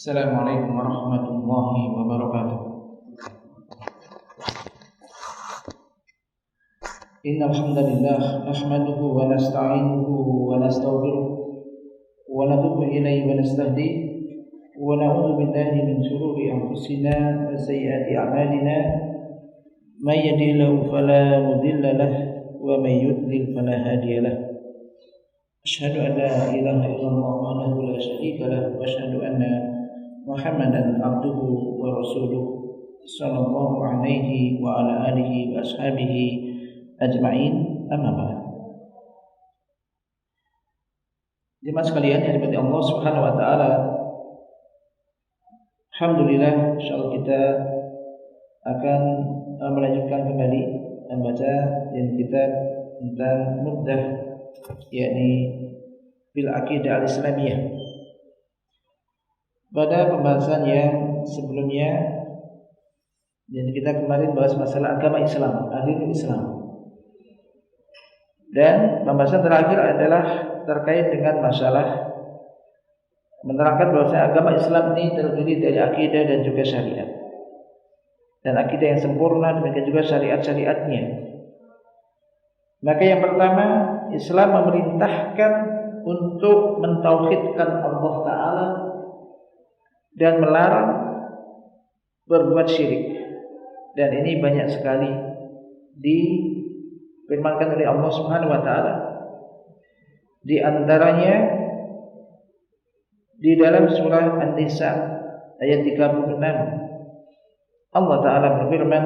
Assalamualaikum warahmatullahi wabarakatuh. Innal hamdalillah nahmaduhu wa nasta'inuhu wa nastaghfiruh wa natubu ilayhi wa nastahdiih wa na'udzu billahi min shururi anfusina wa sayyiati a'malina may yahdihillahu fala mudilla lahu wa may yudlil fala hadiya lahu. Asyhadu an la ilaha illallah wahdahu la syarika lahu wa asyhadu anna Muhammadan abduhu wa rasuluh sallallahu alaihi wa ala alihi wa ashabihi ajma'in, amma ba'd. Jemaah sekalian yang dirahmati Allah Subhanahu wa taala, alhamdulillah, insyaallah kita akan melanjutkan kembali membaca dan kitab tentang muddah, yakni bil aqidah al-islamiyah. Pada pembahasan yang sebelumnya, jadi kita kemarin bahas masalah agama Islam, adil Islam. Dan pembahasan terakhir adalah terkait dengan masalah menerangkan bahwa agama Islam ini terdiri dari akidah dan juga syariat. Dan akidah yang sempurna, demikian juga syariat-syariatnya. Maka yang pertama, Islam memerintahkan untuk mentauhidkan Allah Ta'ala dan melarang berbuat syirik. Dan ini banyak sekali difirmankan oleh Allah Subhanahu wa taala. Di antaranya di dalam surah An-Nisa ayat 36, Allah Ta'ala berfirman,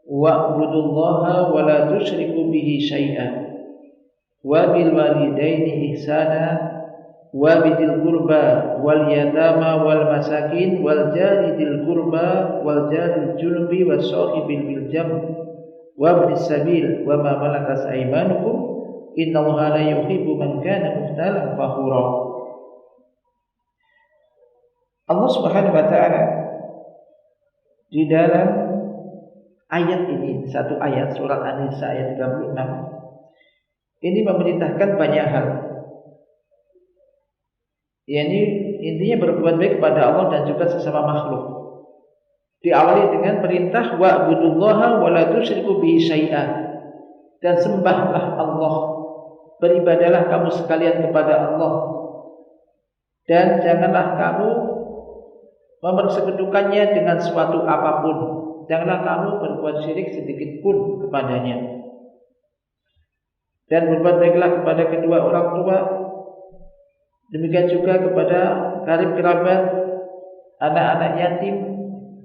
wa'budullaha wa la tusyriku bihi syai'an wa bil walidaini ihsana wa bidil qurba wal yatama wal masakin wal jari dil qurba wal jari junubi was sahibil bil jam wa ibnis sabil wa ma malakat aymanukum innallaha la yuhibbu man kana mukhtalan fakhura. Allah Subhanahu wa taala di dalam ayat ini, satu ayat surat An-Nisa ayat 36, ini memerintahkan banyak hal. Yani intinya berbuat baik kepada Allah dan juga sesama makhluk. Diawali dengan perintah wa'budullaha wa la tusyriku bihi syai'an, dan sembahlah Allah, beribadalah kamu sekalian kepada Allah, dan janganlah kamu mempersekutukannya dengan suatu apapun. Janganlah kamu berbuat syirik sedikit pun kepadanya. Dan berbuat baiklah kepada kedua orang tua, demikian juga kepada karib kerabat, anak-anak yatim,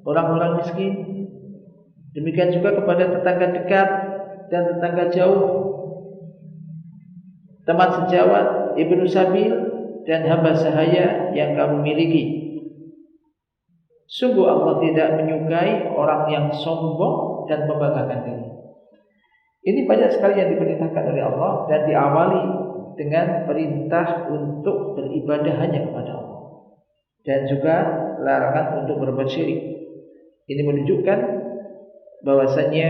orang-orang miskin, demikian juga kepada tetangga dekat dan tetangga jauh, teman sejawat, ibnu sabil, dan hamba sahaya yang kamu miliki. Sungguh Allah tidak menyukai orang yang sombong dan membanggakan diri. Ini banyak sekali yang diperintahkan oleh Allah dan diawali dengan perintah untuk beribadah hanya kepada Allah, dan juga larangan untuk berbuat syirik. Ini menunjukkan bahwasanya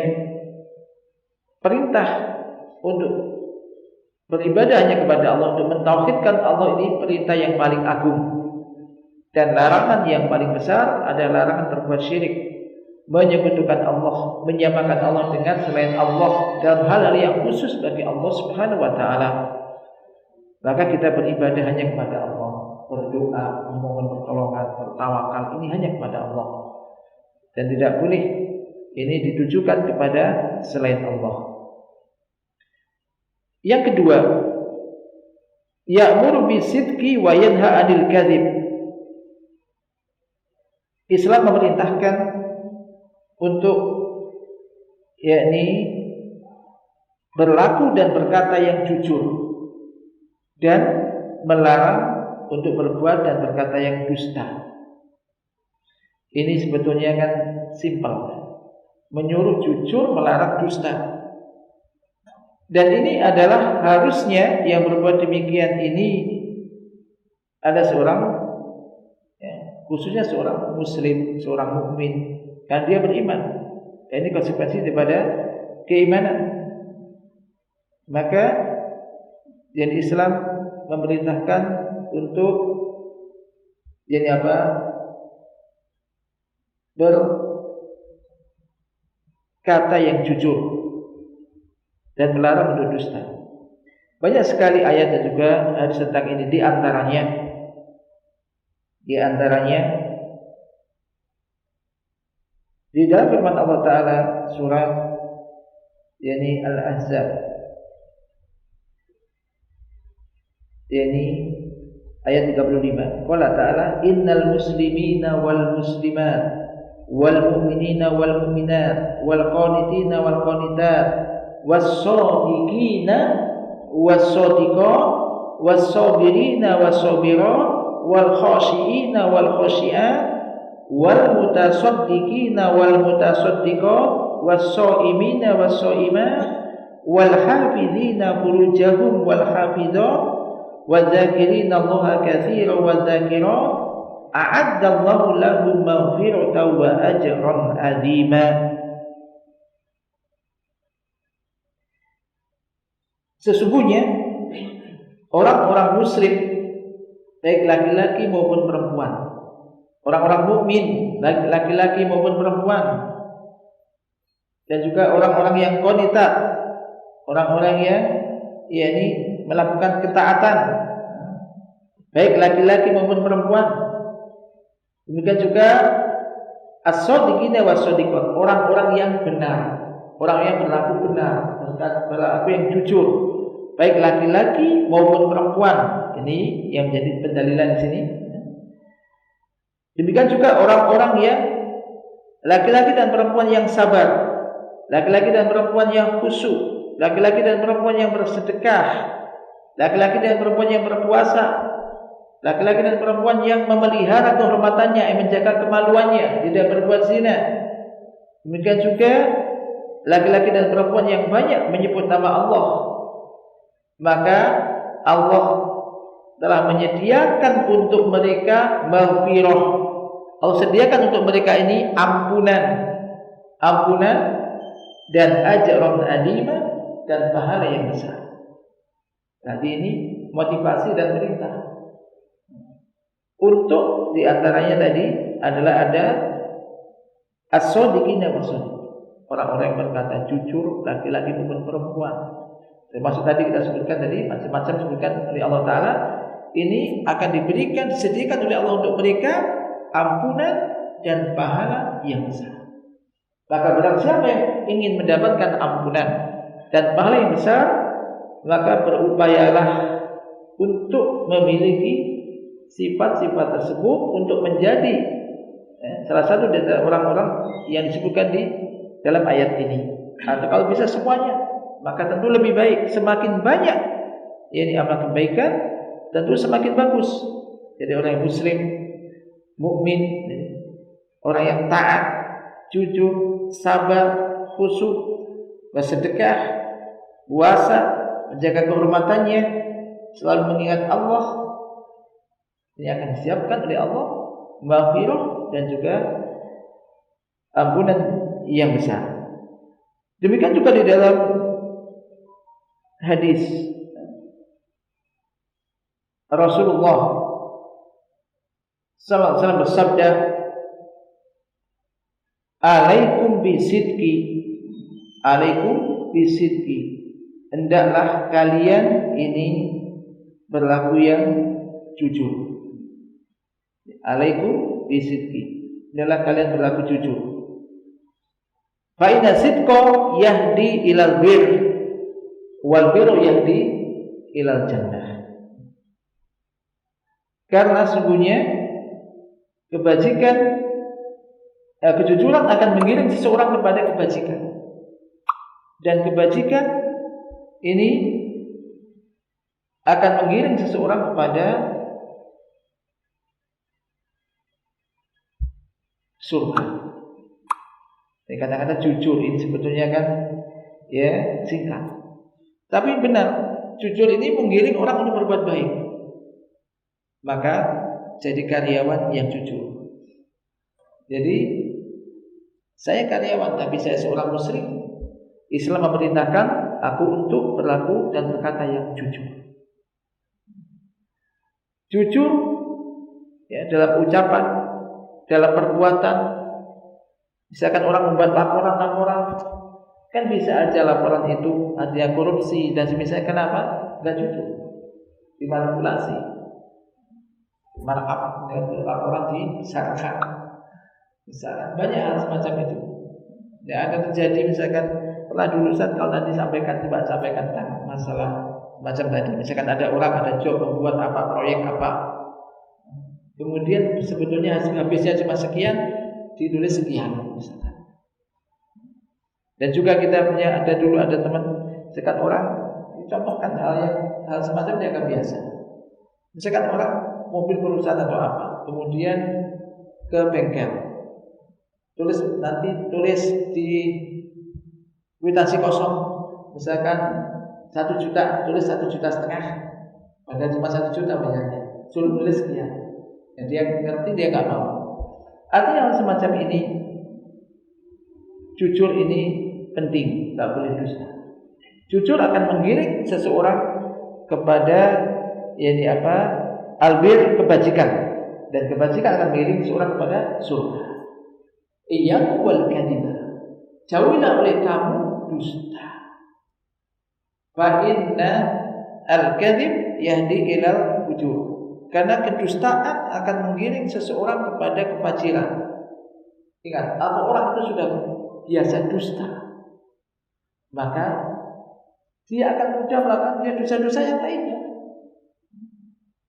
perintah untuk beribadah hanya kepada Allah, untuk mentauhidkan Allah, ini perintah yang paling agung. Dan larangan yang paling besar adalah larangan berbuat syirik, menyekutukan Allah, menyamakan Allah dengan selain Allah dalam hal-hal yang khusus bagi Allah Subhanahu wa taala. Maka kita beribadah hanya kepada Allah, berdoa, memohon pertolongan, bertawakal, ini hanya kepada Allah, dan tidak boleh ini ditujukan kepada selain Allah. Yang kedua, ya'muru bisidqi wa yanha 'anil kadzib. Islam memerintahkan untuk yakni berlaku dan berkata yang jujur, dan melarang untuk berbuat dan berkata yang dusta. Ini sebetulnya kan simpel, menyuruh jujur, melarang dusta. Dan ini adalah harusnya yang berbuat demikian ini ada seorang, khususnya seorang muslim, seorang mukmin, dan dia beriman. Dan ini konsekuensi daripada keimanan. Maka jadi Islam memerintahkan untuk Jadi apa? Berkata yang jujur dan melarang berdusta. Banyak sekali ayat dan juga hadis tentang ini. Di antaranya di dalam firman Allah Ta'ala surat yakni Al-Ahzab, yakni ayat 35. Qala Ta'ala innal muslimina wal muslimat wal mu'minina wal mu'minat wal qanitina wal qanitat was shadiqina was-shadiqat was-sabirina was-sabirat wal khashiina wal khashiat wal mutasaddiqina wal mutasaddiqat was-shaimina was-shaimat wal hafizina furujahum wal hafizat wadzakirina Allaha katsiran wadzakirat a'adda Allahu lahum maghfiratan wa ajran 'azima. Sesungguhnya orang-orang muslim baik laki-laki maupun perempuan, orang-orang mukmin baik laki-laki maupun perempuan, dan juga orang-orang yang qanitat, orang-orang yang yakni melakukan ketaatan baik laki-laki maupun perempuan. Demikian juga as-shadiqina was-shadiqat, orang-orang yang benar, orang yang berlaku benar, berlaku yang jujur, baik laki-laki maupun perempuan. Ini yang menjadi pendalilan di sini. Demikian juga orang-orang yang laki-laki dan perempuan yang sabar, laki-laki dan perempuan yang khusyuk, laki-laki dan perempuan yang bersedekah, laki-laki dan perempuan yang berpuasa, laki-laki dan perempuan yang memelihara kehormatannya, yang menjaga kemaluannya, tidak berbuat zina. Demikian juga laki-laki dan perempuan yang banyak menyebut nama Allah, maka Allah telah menyediakan untuk mereka maghfirah. Allah sediakan untuk mereka ini ampunan dan ajran azima, dan pahala yang besar. Jadi ini motivasi dan perintah. Untuk diantaranya tadi adalah ada as-shadiqina was-shadiqat, orang-orang yang berkata jujur, laki-laki maupun perempuan. Termasuk tadi kita sebutkan tadi macam-macam disebutkan oleh Allah Ta'ala. Ini akan diberikan, disediakan oleh Allah untuk mereka ampunan dan pahala yang besar. Maka barang siapa yang ingin mendapatkan ampunan dan pahala yang besar, maka berupayalah untuk memiliki sifat-sifat tersebut untuk menjadi salah satu dari orang-orang yang disebutkan di dalam ayat ini. Atau kalau bisa semuanya, maka tentu lebih baik. Semakin banyak yakni amal kebaikan, tentu semakin bagus. Jadi orang yang muslim, mukmin, orang yang taat, jujur, sabar, khusyuk, bersedekah, puasa, menjaga kehormatannya, selalu mengingat Allah, ini akan disiapkan oleh Allah maghfirah dan juga ampunan yang besar. Demikian juga di dalam hadis Rasulullah sallallahu alaihi wasallam bersabda, "Alaikum bisidqi, alaikum bisidqi." Hendaklah kalian ini berlaku yang jujur. Alaikum bisidqi, hendaklah kalian berlaku jujur. Fa inna sidqa yahdi ilal bir wal birru yahdi ilal jannah. Karena sungguhnya kejujuran akan mengiring seseorang kepada kebajikan, dan kebajikan ini akan mengiring seseorang kepada surga. Kata-kata jujur ini sebetulnya kan ya singkat, tapi benar, jujur ini mengiring orang untuk berbuat baik. Maka jadi karyawan yang jujur. Jadi saya karyawan tapi saya seorang muslim. Islam memerintahkan aku untuk berlaku dan berkata yang jujur. Jujur ya, dalam ucapan, dalam perbuatan. Misalkan orang membuat laporan, kan bisa aja laporan itu artinya korupsi dan semisal. Kenapa? Enggak jujur, dimanipulasi. Markup laporan disangka. Misalkan banyak hal semacam itu. Ya, akan terjadi misalkan pernah dulu Ustaz kalau nanti sampaikan tentang masalah macam tadi. Misalkan ada orang ada job membuat apa, proyek apa. Kemudian sebetulnya habisnya cuma sekian, ditulis sekian misalkan. Dan juga kita punya ada teman misalkan orang dicontohkan hal semacam yang biasa. Misalkan orang mobil perusahaan atau apa, kemudian ke bengkel. Tulis di kwitansi kosong, misalkan 1 juta, tulis 1,5 juta, padahal cuma 1 juta bayarnya. Suruh tulis sekian. Jadi dia ngerti, dia nggak mau. Artinya semacam ini, jujur ini penting, nggak boleh dusta. Jujur akan menggiring seseorang kepada albir, kebajikan, dan kebajikan akan menggiring seseorang kepada surga. Iyyakum wal kadhiba, jauhilah oleh kamu dusta. Fa inna al-kadhib yahdi ilal fujur, karena kedustaan akan menggiring seseorang kepada kefajiran. Ingat, kalau orang itu sudah biasa dusta, maka dia akan mudah melakukan dosa-dosa yang lainnya.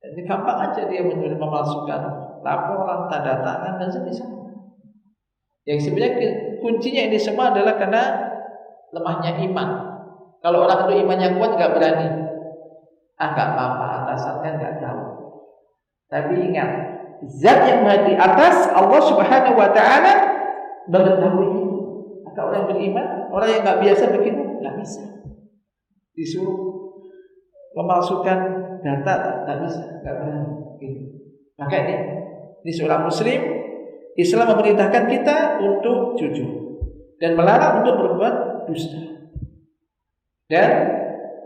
Jadi gampang aja dia memalsukan laporan, tanda tangan dan semisal. Yang sebenarnya kuncinya ini semua adalah karena lemahnya iman. Kalau orang itu imannya kuat nggak berani. Nggak apa-apa, atasan kan nggak tahu. Tapi ingat, zat yang di atas Allah Subhanahu Wa Taala mengetahui itu. Maka orang beriman, orang yang nggak biasa begitu nggak bisa. Disuruh memalsukan data nggak bisa, nggak berani. Gitu. Maka ini seorang Muslim. Islam memerintahkan kita untuk jujur dan melarang untuk berbuat dusta. Dan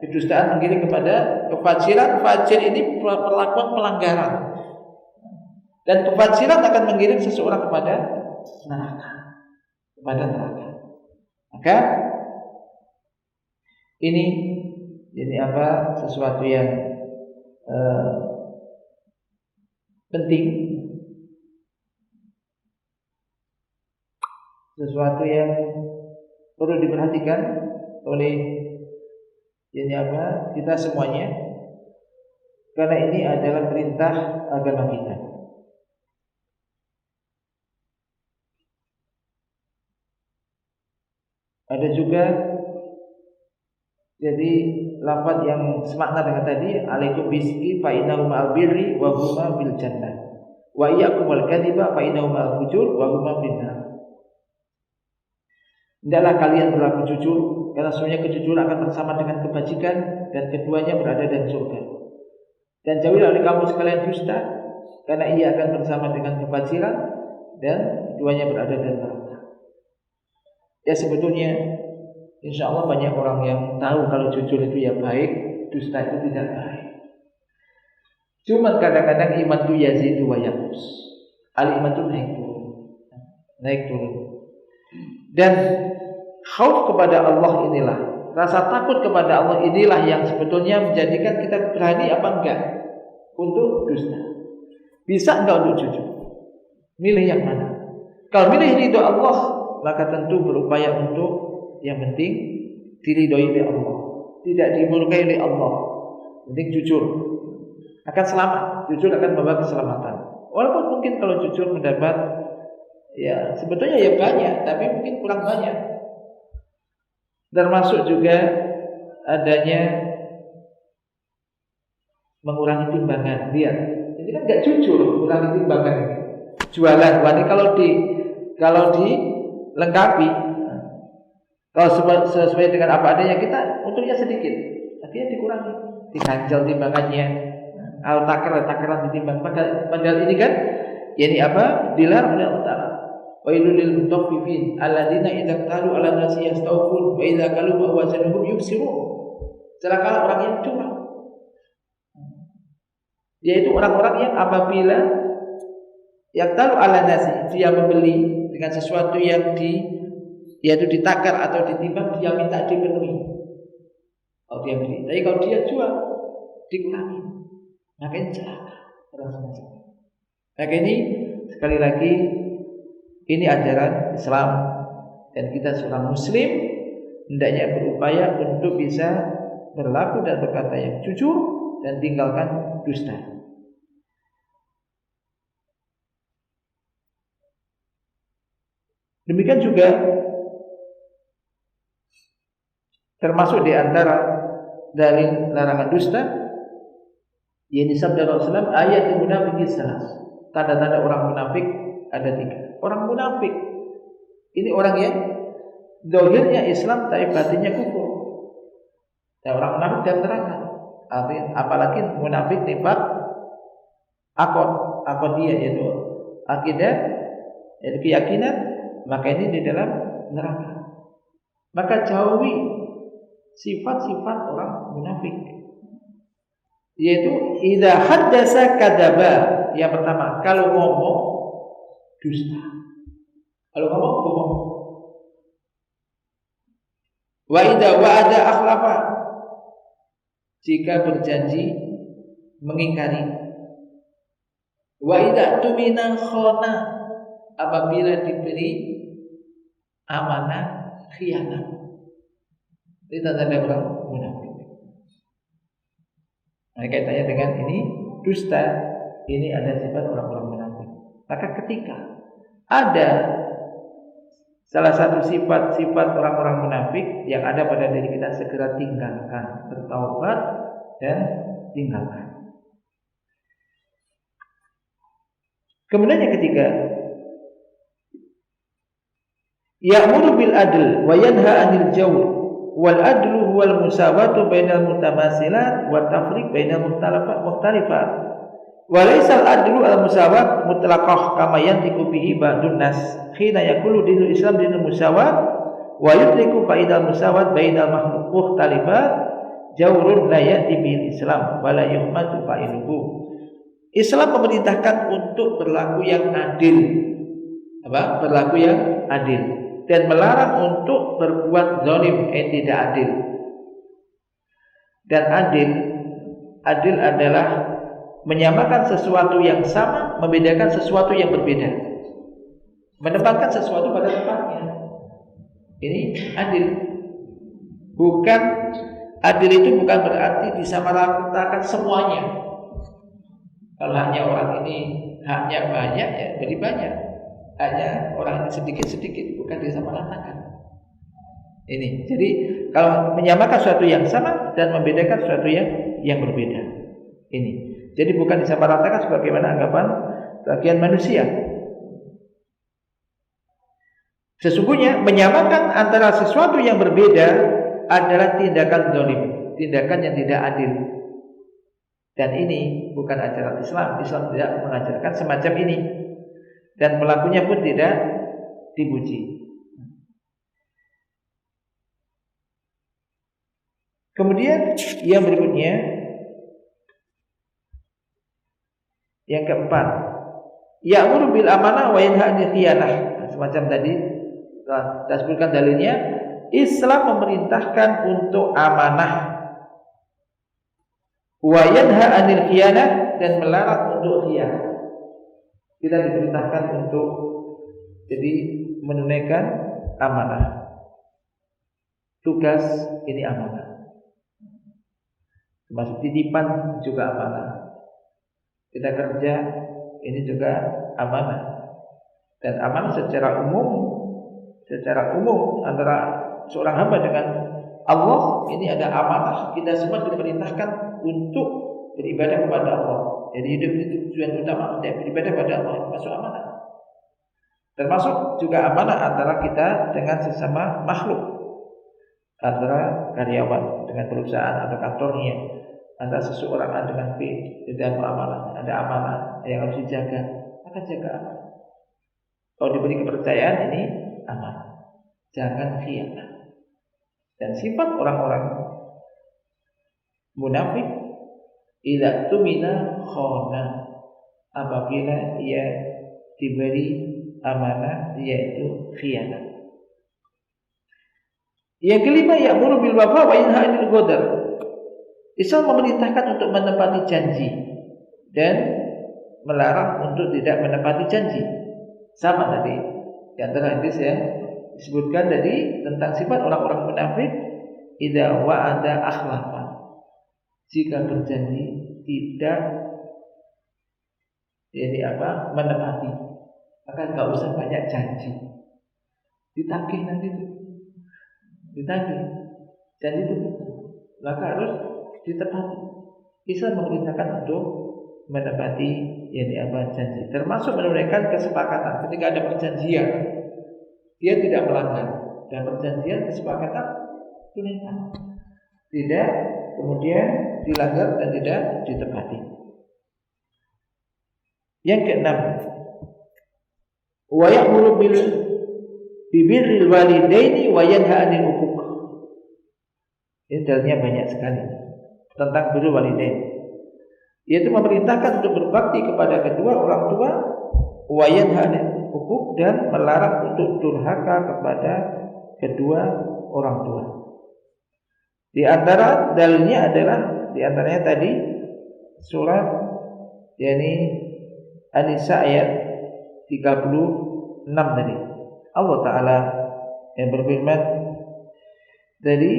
kedustaan menggiring kepada kefajiran. Fajir ini perlakuan pelanggaran. Dan kefajiran akan menggiring seseorang kepada neraka. Maka ini sesuatu yang penting, sesuatu yang perlu diperhatikan oleh kita semuanya, karena ini adalah perintah agama kita. Ada juga jadi lafaz yang semakna dengan tadi, alaikum bismi fa innahu ma'al birri wa huma bil jannah wa iyyakum wal kadhiba fa innahu ma'al fujur wa huma bin nar. Hendaklah kalian berlaku jujur, karena sebenarnya kejujuran akan bersama dengan kebajikan dan keduanya berada dalam surga. Dan jauhilah oleh kamu sekalian dusta, karena ia akan bersama dengan kefajiran dan keduanya berada dalam neraka. Ya sebetulnya insya Allah banyak orang yang tahu kalau jujur itu ya baik, dusta itu tidak baik. Cuma kadang-kadang iman itu yazidu wa yanqus. Al-iman itu naik turun. Dan khauf kepada Allah inilah, rasa takut kepada Allah inilah yang sebetulnya menjadikan kita berani apa enggak untuk dusta. Bisa enggak untuk jujur? Milih yang mana? Kalau milih ridho Allah, maka tentu berupaya untuk yang penting diridhoi oleh Allah, tidak dimurkai oleh Allah. Penting jujur, akan selamat. Jujur akan membawa keselamatan. Walaupun mungkin kalau jujur mendapat ya sebetulnya ya banyak, tapi mungkin kurang banyak. Termasuk juga adanya mengurangi timbangan. Lihat, ini kan nggak jujur, mengurangi timbangan ini. Jualan, wah ini kalau dilengkapi, kalau sesuai dengan apa adanya, kita untungnya sedikit, artinya dikurangi, diganjal timbangannya, takaran ditimbang. Padahal ini kan, ini dilarang oleh Allah Taala. Wailul lil mutaffifin alladzina idza qalu 'ala nasi yastawfun wa idza qalu wa wazanuhum yuksirun. Celaka orang yang curang, yaitu orang-orang yang apabila Yaktalu ala nasi, dia membeli dengan sesuatu yang yaitu ditakar atau ditimbang, dia minta dipenuhi. Kalau dia beli, tapi kalau dia jual dikurangi, maka ini celaka orang semacam. Maka ini sekali lagi ini ajaran Islam dan kita seorang Muslim hendaknya berupaya untuk bisa berlaku dan berkata yang jujur dan tinggalkan dusta. Demikian juga termasuk di antara dari larangan dusta yang disabda Rasulullah, ayat munafik salas. Tanda-tanda orang munafik ada 3. Orang munafik ini orang yang zahirnya Islam tapi batinnya kufur. Dan orang munafik dalam neraka. Apalagi munafik nifaq akad dia yaitu akidah, yaitu keyakinan, maka ini di dalam neraka. Maka jauhi sifat-sifat orang munafik, yaitu idza haddasa kadzaba. Yang pertama, kalau ngomong dusta. Kalau ngomong bohong. Wa idza wa'ada akhlafa. Jika berjanji mengingkari. Wa idza tumina khana. Apabila diberi amanah khianat. Ini tanda orang munafik. Nah, kaitannya dengan ini dusta, ini ada sifat orang-orang munafik. Maka ketika ada salah satu sifat-sifat orang-orang munafik yang ada pada diri kita, segera tinggalkan, bertaubat dan tinggalkan. Kemudian yang ketiga, ya'muru bil adl wa yanha 'anil jawr. Wal adlu wal musawatu bainal mutamasilat wa tafriq bainal mukhtalifat. Wa laysal adlu al musawat mutlaqah kama yantiqu bihi ba'dun nas khina yaqulu dinul Islam dinul musawat wa yutliqu faidal musawat bainal mukhtalifat jawrun la ya'ti bil Islam wa la yuhmatu fa'iluhu. Islam memerintahkan untuk berlaku yang adil. Berlaku yang adil. Dan melarang untuk berbuat zalim, tidak adil. Dan adil adalah menyamakan sesuatu yang sama, membedakan sesuatu yang berbeda, menempatkan sesuatu pada tempatnya. Ini adil. Adil itu bukan berarti disamaratakan semuanya. Kalau hanya orang ini haknya banyak, ya jadi banyak. Hanya orang sedikit-sedikit, bukan disamaratakan. Ini. Jadi kalau menyamakan sesuatu yang sama dan membedakan sesuatu yang berbeda. Ini. Jadi bukan disamaratakan sebagaimana anggapan bagian manusia. Sesungguhnya menyamakan antara sesuatu yang berbeda adalah tindakan zalim, tindakan yang tidak adil. Dan ini bukan ajaran Islam. Islam tidak mengajarkan semacam ini. Dan pelakunya pun tidak dipuji. Kemudian yang berikutnya, yang keempat, ya'muru bil amanah wa yanha 'anil khiyanah. Semacam tadi kita sebutkan dalilnya, Islam memerintahkan untuk amanah wa yanha 'anil khiyanah, dan melarang untuk khianat. Kita diperintahkan untuk jadi menunaikan amanah. Tugas ini amanah. Termasuk titipan juga amanah. Kita kerja ini juga amanah. Dan amanah secara umum antara seorang hamba dengan Allah, ini ada amanah. Kita semua diperintahkan untuk beribadah kepada Allah. Jadi hidup itu tujuan utama untuk beribadah kepada Allah, masuk amanah. Termasuk juga amanah antara kita dengan sesama makhluk, antara karyawan dengan perusahaan atau kantornya, antara seseorang A dengan B. Di dalam amanah ada amanah yang harus dijaga, maka jaga amanah. Kalau diberi kepercayaan, ini amanah, jangan khianat. Dan sifat orang-orang munafik, idza tumina khana, apabila ia diberi amanah, yaitu khianat. Yang kelima, ya'muru bil wafa wa yanha 'anil ghadar. Islam memerintahkan untuk menepati janji dan melarang untuk tidak menepati janji. Sama tadi di antara hadis yang disebutkan tadi tentang sifat orang-orang munafik, idza wa'ada akhlafa. Jika berjanji tidak menepati, maka enggak usah banyak janji. Ditagih nanti itu. Ditagih. Janji itu maka harus ditepati. Islam memerintahkan untuk menepati janji, termasuk menunaikan kesepakatan. Ketika ada perjanjian, dia tidak melanggar, dan perjanjian kesepakatan tunaikan, tidak kemudian dilanggar dan tidak ditepati. Yang keenam, wa ya'muru bil birril walidaini wa yanha 'anil uquq. Ini dalilnya banyak sekali tentang birrul walidain, yaitu memerintahkan untuk berbakti kepada kedua orang tua, wa yanha 'anil uquq, dan melarang untuk durhaka kepada kedua orang tua. Di antara dalilnya adalah di antaranya tadi surat An-Nisa ayat 36 tadi. Allah Ta'ala yang berfirman tadi,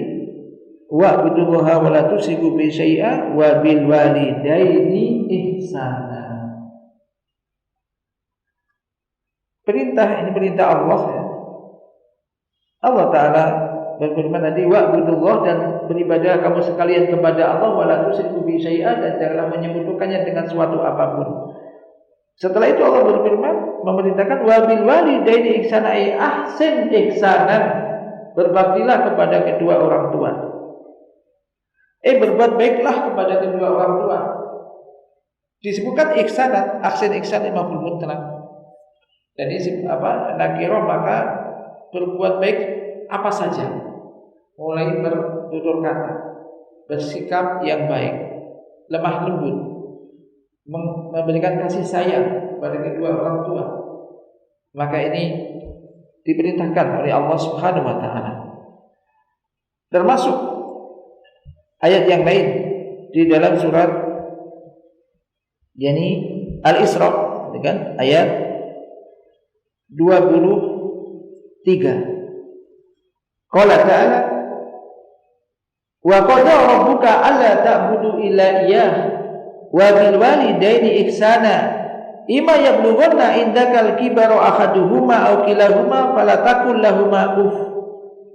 wa'budullaha wa la tusyriku bihi syai'a wa bil walidaini ihsana. Perintah ini perintah Allah ya. Allah Ta'ala berfirman tadi, wa'budullah, dan beribadah kamu sekalian kepada Allah, wa la tusyriku bihi syai'a, dan janganlah menyekutukannya dengan suatu apapun. Setelah itu Allah berfirman memerintahkan wa bil walidaini ihsana, ahsin ihsanan, berbaktilah kepada kedua orang tua. Berbuat baiklah kepada kedua orang tua. Disebutkan ihsanan, ahsin ihsan maf'ul mutlaq. Dan isim nakirah, maka berbuat baik apa saja, mulai bertutur kata, bersikap yang baik, lemah lembut, memberikan kasih sayang kepada kedua orang tua. Maka ini diperintahkan oleh Allah Subhanahu wa Ta'ala. Termasuk ayat yang lain di dalam surat Al-Isra dengan ayat 23. Qala ta'ala, wa qada rabbuka alla ta'budu illa iyyah wa bil walidaini ihsana imma yablughanna indakal kibara ahaduhuma aw kilahuma fala taqul lahumā uff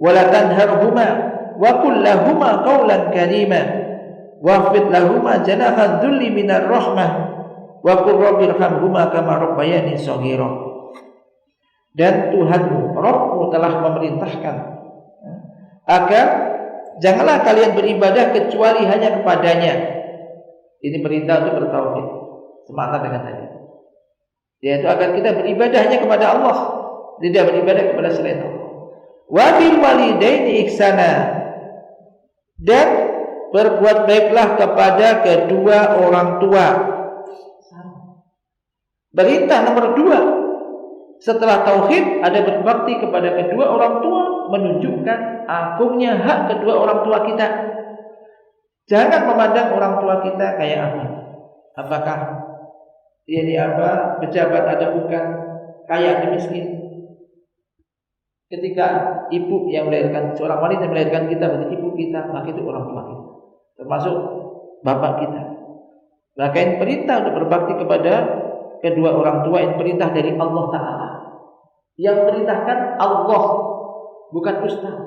wa la tanharhumā wa qul lahumā qawlan karīmā waqfid lahumā janāha dhulli minar rahmah wa qur rabbirhamhumā kamā rabbayani shaghīrā. Dan Tuhanmu, Rabbmu telah memerintahkan agar janganlah kalian beribadah kecuali hanya kepadanya. Ini perintah untuk bertauhid, semakna dengan tadi, yaitu agar kita beribadah hanya kepada Allah, tidak beribadah kepada selain Allah. Wa bil walidaini ihsana, dan berbuat baiklah kepada kedua orang tua. Perintah nomor 2 setelah tauhid ada berbakti kepada kedua orang tua, menunjukkan agungnya hak kedua orang tua kita. Jangan memandang orang tua kita kayak apa. Apakah pejabat atau bukan, kaya atau miskin. Ketika ibu yang melahirkan, seorang wanita yang melahirkan kita, berarti ibu kita, maka itu orang tua kita, termasuk bapak kita. Maka ini perintah untuk berbakti kepada kedua orang tua, ini perintah dari Allah Ta'ala. Yang perintahkan Allah, bukan ustaz,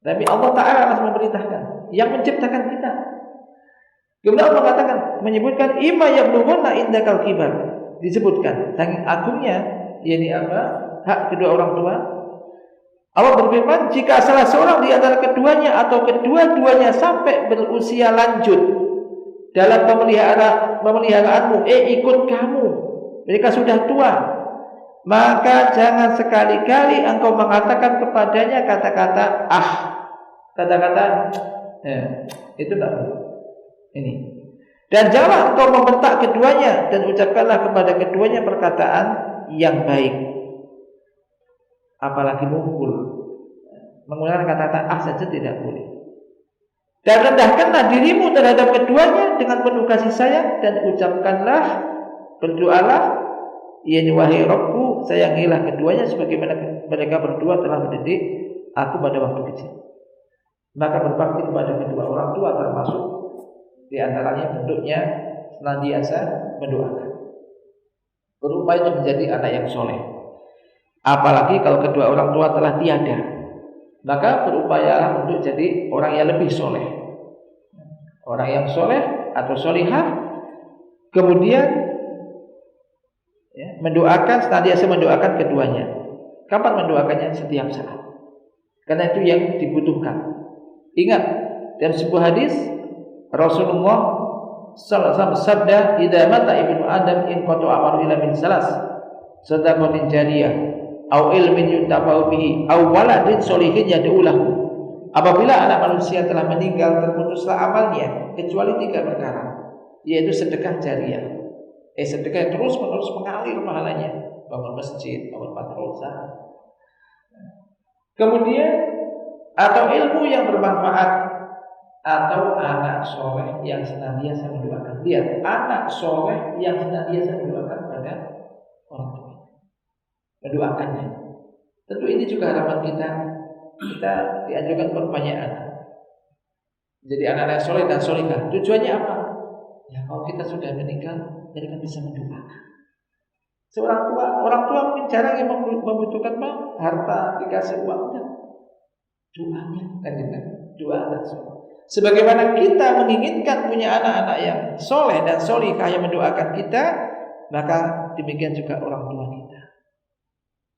tapi Allah Ta'ala langsung memerintahkan, yang menciptakan kita. Kemudian Allah mengatakan, menyebutkan imma yablughanna indakal kibar, disebutkan saking agungnya hak kedua orang tua. Allah berfirman, jika salah seorang di antara keduanya atau kedua-duanya sampai berusia lanjut dalam pemeliharaanmu, ikut kamu, mereka sudah tua, maka jangan sekali-kali engkau mengatakan kepadanya kata-kata itu tak boleh. Ini. Dan janganlah engkau membentak keduanya, dan ucapkanlah kepada keduanya perkataan yang baik, apalagi mukul. Menggunakan kata-kata saja tidak boleh. Dan rendahkanlah dirimu terhadap keduanya dengan penuh kasih sayang dan ucapkanlah, berdoalah, yakni wahai Rabbku, sayangilah keduanya sebagaimana mereka berdua telah mendidik aku pada waktu kecil. Maka berbakti kepada kedua orang tua termasuk di antaranya bentuknya senantiasa mendoakan, berupaya untuk menjadi anak yang soleh. Apalagi kalau kedua orang tua telah tiada, maka berupaya untuk jadi orang yang lebih soleh, orang yang soleh atau solihah. Kemudian mendoakan, senantiasa mendoakan keduanya. Kapan mendoakannya? Setiap saat, karena itu yang dibutuhkan. Ingat, dalam sebuah hadis Rasulullah sallallahu alaihi wasallam sabda, "Idza mata ibnu Adam in qata amalu illa min salas, sadaqatin jariyah, au ilmin yuntafa'u bihi, au waladin sholihin yad'u lahu." Apabila anak manusia telah meninggal, terputuslah amalnya kecuali 3 perkara, yaitu sedekah jariyah. Sedekah yang terus-menerus mengalir pahalanya, bangun masjid, bangun madrasah. Kemudian atau ilmu yang bermanfaat, atau anak soleh yang senantiasa mendoakan. Lihat, anak soleh yang senantiasa mendoakan pada orang tua, mendoakannya. Tentu ini juga harapan kita. Kita dianjurkan pertanyaan. Jadi anak-anak soleh dan solehah, tujuannya apa? Ya, kalau kita sudah meninggal, mereka bisa mendoakan. Seorang tua, orang tua mungkin jarang yang membutuhkan harta, dikasih uangnya. Doanya kan doa anak soleh. Sebagaimana kita menginginkan punya anak-anak yang soleh dan solihah yang mendoakan kita, maka demikian juga orang tua kita.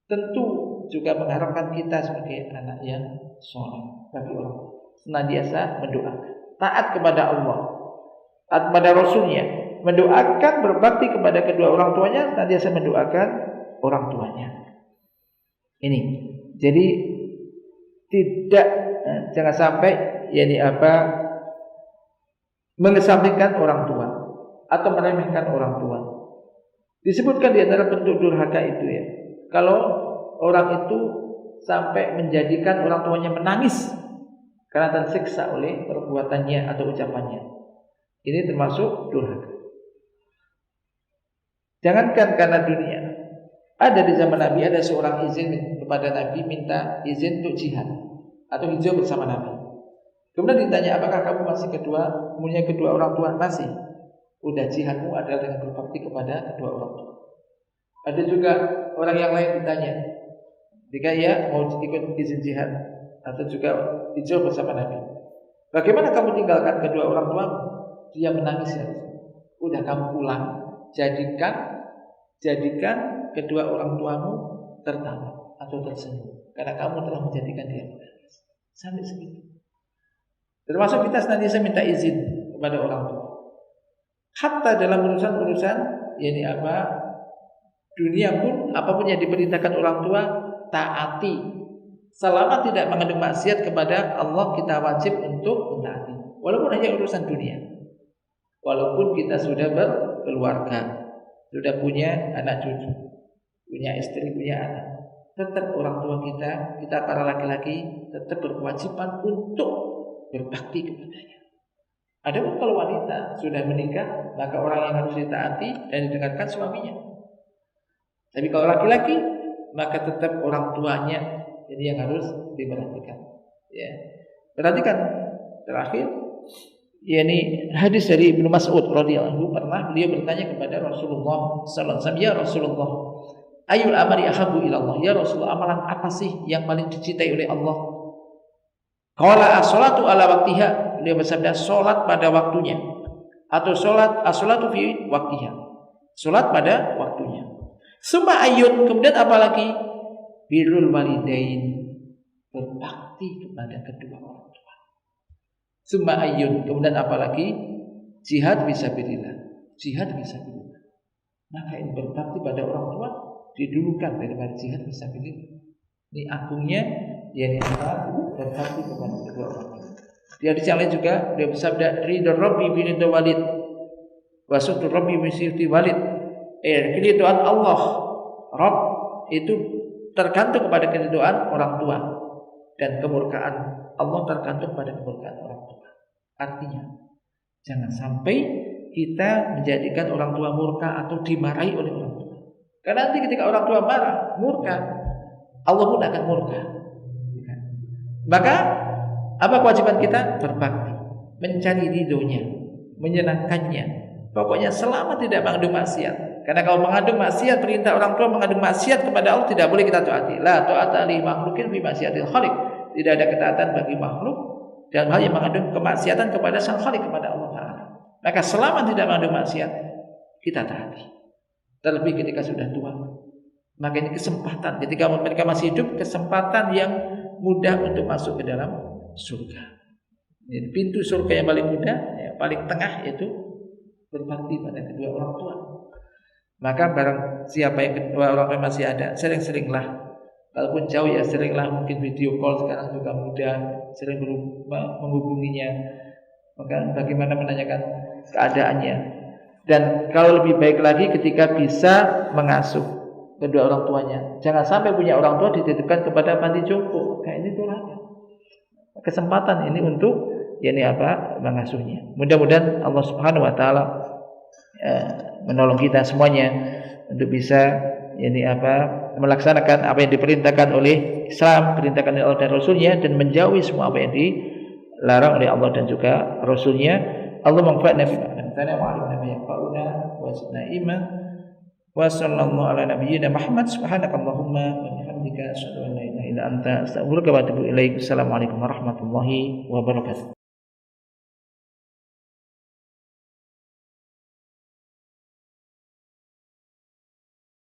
Tentu juga mengharapkan kita sebagai anak yang soleh bagi orang tua, senantiasa mendoakan, taat kepada Allah, taat kepada Rasulnya, mendoakan, berbakti kepada kedua orang tuanya, senantiasa mendoakan orang tuanya. Ini jadi tidak, jangan sampai mengesampingkan orang tua atau meremehkan orang tua. Disebutkan di antara bentuk durhaka itu ya, kalau orang itu sampai menjadikan orang tuanya menangis karena tersiksa oleh perbuatannya atau ucapannya. Ini termasuk durhaka. Jangankan karena dunia. Ada di zaman Nabi, ada seorang izin kepada Nabi, minta izin untuk jihad atau hijrah bersama Nabi. Kemudian ditanya, apakah kamu masih punya kedua orang tua? Masih. Udah, jihadmu adalah dengan berbakti kepada kedua orang tua. Ada juga orang yang lain ditanya, jika ya mau ikut izin jihad atau juga hijrah bersama Nabi, bagaimana kamu tinggalkan kedua orang tuamu? Dia menangis ya. Udah, kamu pulang, jadikan kedua orang tuamu tertawa atau tersenyum, karena kamu telah menjadikan dia menangis. Sampai segitu. Termasuk kita senantiasa minta izin kepada orang tua. Hatta dalam urusan-urusan dunia pun, apapun yang diperintahkan orang tua, taati. Selama tidak mengandung maksiat kepada Allah, kita wajib untuk mentaati. Walaupun hanya urusan dunia. Walaupun kita sudah berkeluarga, sudah punya anak cucu, punya istri, punya anak, tetap orang tua kita para laki-laki tetap berkewajiban untuk berbakti kepadanya. Adapun kalau wanita sudah menikah, maka orang yang harus ditaati dan didengarkan suaminya. Tapi kalau laki-laki, maka tetap orang tuanya jadi yang harus diperhatikan. Ya, perhatikan terakhir, yakni hadis dari Ibnu Mas'ud radhiyallahu anhu, pernah beliau bertanya kepada Rasulullah sallallahu alaihi wasallam, "Ya Rasulullah, ayyul amali ahabbu ila Allah?" Ya Rasulullah, amalan apa sih yang paling dicintai oleh Allah? Qala as-salatu ala waqtiha. Beliau bersabda, salat pada waktunya, atau as-salatu fi waqtiha. Salat pada waktunya. Summa ayyun, kemudian apalagi? Birrul walidain, berbakti kepada kedua orang tua. Summa ayyun, kemudian apalagi? Jihad fisabilillah. Jihad fisabilillah. Maka ini berbakti pada orang tua didulukan daripada jihad fisabilillah. Ini agungnya yang berbakti kepada kedua orang tua. Di hadis yang lain juga dia bersabda, ridho Rabbi bi ridho walid, wa sutu Rabbi bi suti walid. Ridhoan Allah, Rabb itu tergantung kepada keridhaan orang tua, dan kemurkaan Allah tergantung pada kemurkaan orang tua. Artinya jangan sampai kita menjadikan orang tua murka atau dimarahi oleh orang tua. Karena nanti ketika orang tua marah, murka, Allah pun akan murka. Maka apa kewajiban kita? Berbakti, mencari ridhonya, menyenangkannya. Pokoknya selama tidak mengandung maksiat. Karena kalau mengandung maksiat, perintah orang tua mengandung maksiat kepada Allah, tidak boleh kita taati. La ta'ata li makhluqin fi maksiatil khaliq. Tidak ada ketaatan bagi makhluk dalam hal yang mengandung kemaksiatan kepada sang khaliq, kepada Allah Ta'ala. Maka selama tidak mengandung maksiat, kita taati. Terlebih ketika sudah tua. Maka ini kesempatan, ketika mereka masih hidup, kesempatan yang mudah untuk masuk ke dalam surga. Jadi pintu surga yang paling mudah, ya, paling tengah, yaitu berbakti pada kedua orang tua. Maka barang siapa yang kedua orang tua masih ada, sering-seringlah, walaupun jauh ya, seringlah, mungkin video call sekarang juga mudah, sering menghubunginya. Maka bagaimana menanyakan keadaannya. Dan kalau lebih baik lagi ketika bisa mengasuh kedua orang tuanya. Jangan sampai punya orang tua dititipkan kepada panti jompo. Kayak ini durhaka. Kesempatan ini untuk mengasuhnya. Mudah-mudahan Allah Subhanahu wa taala menolong kita semuanya untuk bisa melaksanakan apa yang diperintahkan oleh Islam, perintahkan oleh Allah dan Rasulnya, dan menjauhi semua apa yang dilarang oleh Allah dan juga Rasulnya. Allah manfa'na bima 'allamtana wa 'allimna ma yanfa'una wa zidna ilma. Wa sallallahu ala nabiyyina Muhammad, subhanakallahumma wa bihamdika, asyhadu an la ilaha illa anta, astaghfiruka wa atubu ilaik. Assalamualaikum warahmatullahi wabarakatuh.